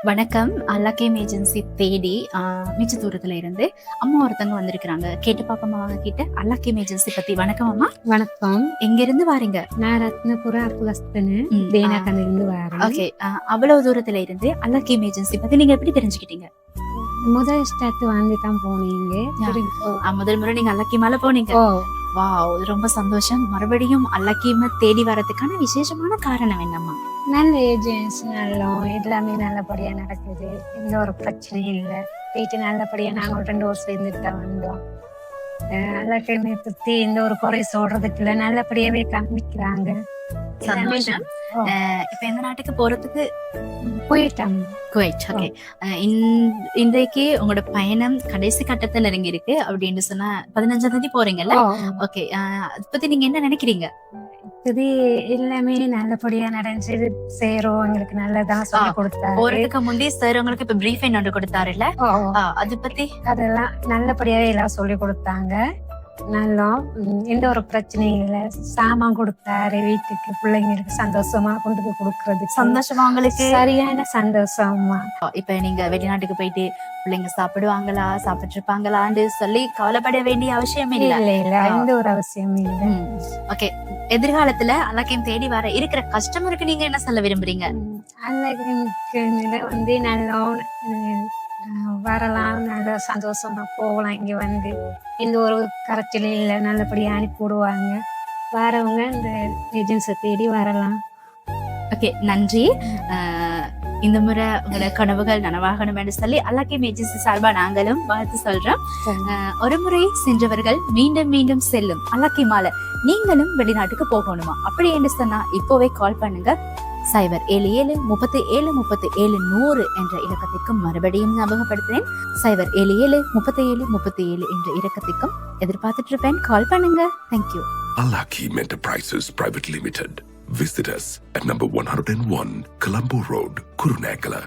வணக்கம். அல்லகேம் ஏஜென்சி தேடி மிச்ச தூரத்துல இருந்து அம்மா ஒருத்தவங்க வந்திருக்கிறாங்க. கேட்டு பாப்போமா அவங்க கிட்ட அல்லகேம் ஏஜென்சி பத்தி. வணக்கம் அம்மா. வணக்கம். எங்க இருந்து வாரீங்க? நான் ரத்னபுர அப்புலஸ்தனு தேனாக்கண்ல இருந்து வரேன். ஓகே. அவ்வளவு தூரத்துல இருந்து அல்லகேம் ஏஜென்சி பத்தி நீங்க எப்படி தெரிஞ்சுக்கிட்டீங்க? முதல் ஸ்டார்ட் வந்து தான் போனீங்க. முதல் முறை நீங்க அல்லகேமால போனீங்க. வாவ், ரொம்ப சந்தோஷம். மறுபடியும் அல்லகேம தேடி வரதுக்கான விசேஷமான காரணம் என்னம்மா? நல்ல ஏஜென்சி, நல்லா எல்லாமே நல்லபடியா நடக்குது. எந்த ஒரு பிரச்சனையும் இல்லை. போயிட்டு நல்லபடியா நாங்க 2 வருஷம் இருந்துட்டு தான் வந்தோம். அல்லகேமை பத்தி எந்த ஒரு குறை சொல்றதுக்கு இல்லை, நல்லபடியாவே காமிக்கிறாங்க. சந்தோஷம். இப்ப எந்த நாட்டுக்கு போறதுக்கு போயிட்டாங்க? குவைட். ஓகே. இன்றைக்கு உங்களோட பயணம் கடைசி கட்டத்தை நெருங்கி இருக்கு அப்படின்னு சொன்னா 15ஆம் தேதி போறீங்கல்ல? ஓகே. அதை பத்தி நீங்க என்ன நினைக்கிறீங்க? இது எல்லாமே நல்லபடியா நடந்து சேரும். எங்களுக்கு நல்லதான் சொல்லி கொடுத்தாரு. போறதுக்கு முந்தைய சார் உங்களுக்கு இப்ப பிரீஃபிங் ஒன்று கொடுத்தாருல்ல, அது பத்தி? அதெல்லாம் நல்லபடியாவே எல்லாம் சொல்லி கொடுத்தாங்க. நல்லா எந்த ஒரு பிரச்சனையும் இல்லை. சாமான் கொடுத்தாரு வீட்டுக்கு, பிள்ளைங்களுக்கு சந்தோஷமா கொண்டு போய் கொடுக்கறது. சந்தோஷமா உங்களுக்கு? சரியான சந்தோஷமா. இப்ப நீங்க வெளிநாட்டுக்கு போயிட்டு பிள்ளைங்க சாப்பிடுவாங்களா, சாப்பிட்டு இருப்பாங்களான்னு சொல்லி கவலைப்பட வேண்டிய அவசியம் இல்லை. இல்ல, எந்த ஒரு அவசியமும் இல்லை. ஓகே. எதிர்காலத்துல அல்லகேம் தேடி வர இருக்கிற கஸ்டமருக்கு நீங்க என்ன சொல்ல விரும்புறீங்க? அல்லகேமுக்கு வந்து நல்லா வரலாம், நல்ல சந்தோஷமா போகலாம். இங்க வந்து எந்த ஒரு கரைச்சலும் இல்லை, நல்லபடியா அனுப்பி விடுவாங்க. வரவங்க இந்த ஏஜென்சி தேடி வரலாம். ஓகே, நன்றி. இந்த முறை உங்களோட கனவுகள் நனவாகணும் என்று சொல்லி அல்லகேம் ஏஜென்சி சார்பா நாங்களும் வாழ்த்து சொல்றோம். ஒரு முறை சென்றவர்கள் மீண்டும் மீண்டும் செல்லும் அல்லகேமால நீங்களும் வெளிநாட்டுக்கு போகணுமா அப்படி என்று சொன்னா இப்போவே கால் பண்ணுங்க. 0773737 என்ற இலக்கத்திற்கும் மறுபடியும் ஞாபகப்படுத்துறேன். 0773737 என்ற இலக்கத்திற்கும் எதிர்பார்த்துட்டு இருப்பேன். கால் பண்ணுங்க. Thank you. Al-Hakim Enterprises Private Limited. Visit us at number 101 Colombo Road, Kurunegala.